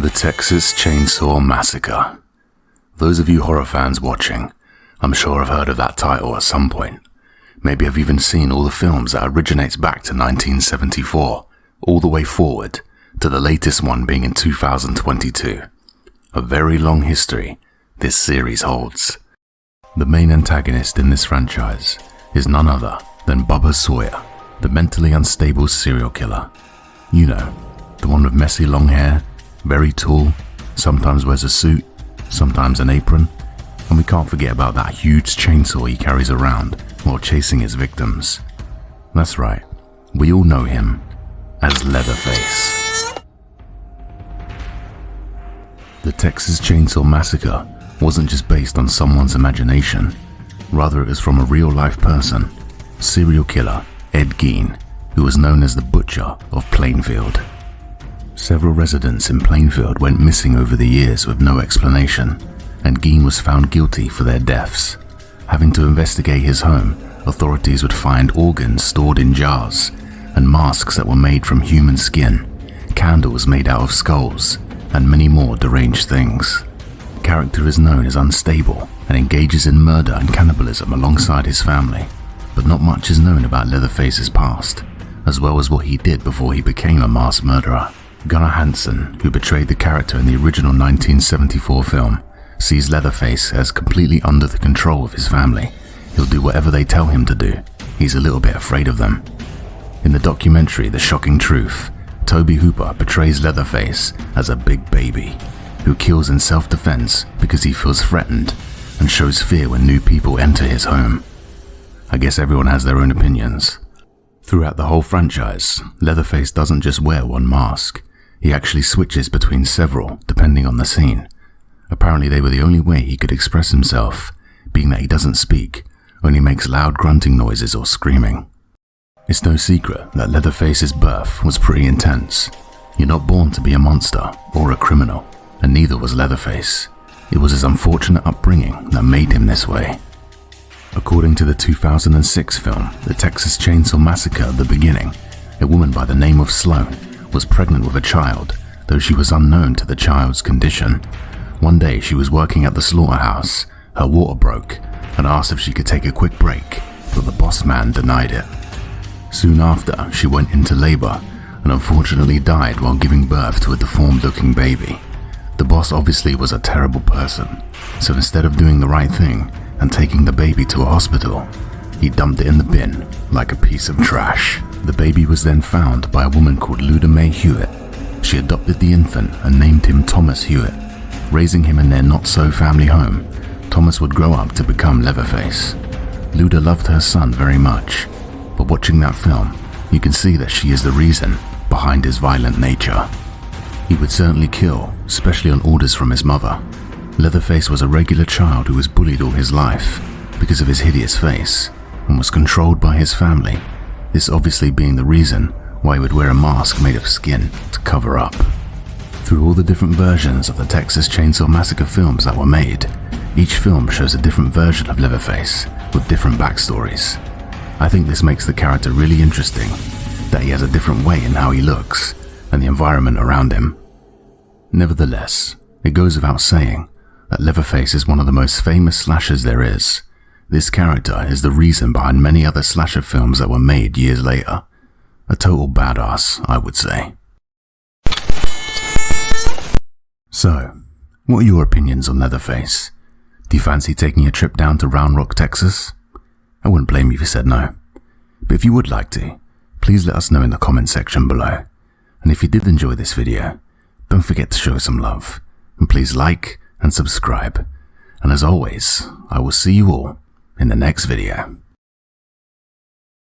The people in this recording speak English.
The Texas Chainsaw Massacre. Those of you horror fans watching, I'm sure have heard of that title at some point. Maybe have even seen all the films that originates back to 1974, all the way forward to the latest one being in 2022. A very long history this series holds. The main antagonist in this franchise is none other than Bubba Sawyer, the mentally unstable serial killer. You know, the one with messy long hair, very tall, sometimes wears a suit, sometimes an apron, and we can't forget about that huge chainsaw he carries around while chasing his victims. That's right, we all know him as Leatherface. The Texas Chainsaw Massacre wasn't just based on someone's imagination, rather it is from a real-life person, serial killer Ed Gein, who was known as the Butcher of Plainfield. Several residents in Plainfield went missing over the years with no explanation, and Gein was found guilty for their deaths. Having to investigate his home, authorities would find organs stored in jars, and masks that were made from human skin, candles made out of skulls, and many more deranged things. The character is known as unstable and engages in murder and cannibalism alongside his family, but not much is known about Leatherface's past, as well as what he did before he became a mass murderer. Gunnar Hansen, who portrayed the character in the original 1974 film, sees Leatherface as completely under the control of his family. He'll do whatever they tell him to do. He's a little bit afraid of them. In the documentary The Shocking Truth, Toby Hooper portrays Leatherface as a big baby who kills in self-defense because he feels threatened and shows fear when new people enter his home. I guess everyone has their own opinions. Throughout the whole franchise, Leatherface doesn't just wear one mask. He actually switches between several, depending on the scene. Apparently they were the only way he could express himself, being that he doesn't speak, only makes loud grunting noises or screaming. It's no secret that Leatherface's birth was pretty intense. You're not born to be a monster or a criminal, and neither was Leatherface. It was his unfortunate upbringing that made him this way. According to the 2006 film, The Texas Chainsaw Massacre at the beginning, a woman by the name of Sloane was pregnant with a child, though she was unknown to the child's condition. One day she was working at the slaughterhouse, her water broke, and asked if she could take a quick break, but the boss man denied it. Soon after, she went into labor, and unfortunately died while giving birth to a deformed-looking baby. The boss obviously was a terrible person, so instead of doing the right thing and taking the baby to a hospital, he dumped it in the bin like a piece of trash. The baby was then found by a woman called Luda Mae Hewitt. She adopted the infant and named him Thomas Hewitt. Raising him in their not-so-family home, Thomas would grow up to become Leatherface. Luda loved her son very much, but watching that film, you can see that she is the reason behind his violent nature. He would certainly kill, especially on orders from his mother. Leatherface was a regular child who was bullied all his life because of his hideous face and was controlled by his family, this obviously being the reason why he would wear a mask made of skin to cover up. Through all the different versions of the Texas Chainsaw Massacre films that were made, each film shows a different version of Leatherface with different backstories. I think this makes the character really interesting, that he has a different way in how he looks and the environment around him. Nevertheless, it goes without saying that Leatherface is one of the most famous slashers there is. This character is the reason behind many other slasher films that were made years later. A total badass, I would say. So, what are your opinions on Leatherface? Do you fancy taking a trip down to Round Rock, Texas? I wouldn't blame you if you said no. But if you would like to, please let us know in the comment section below. And if you did enjoy this video, don't forget to show some love. And please like and subscribe. And as always, I will see you all in the next video.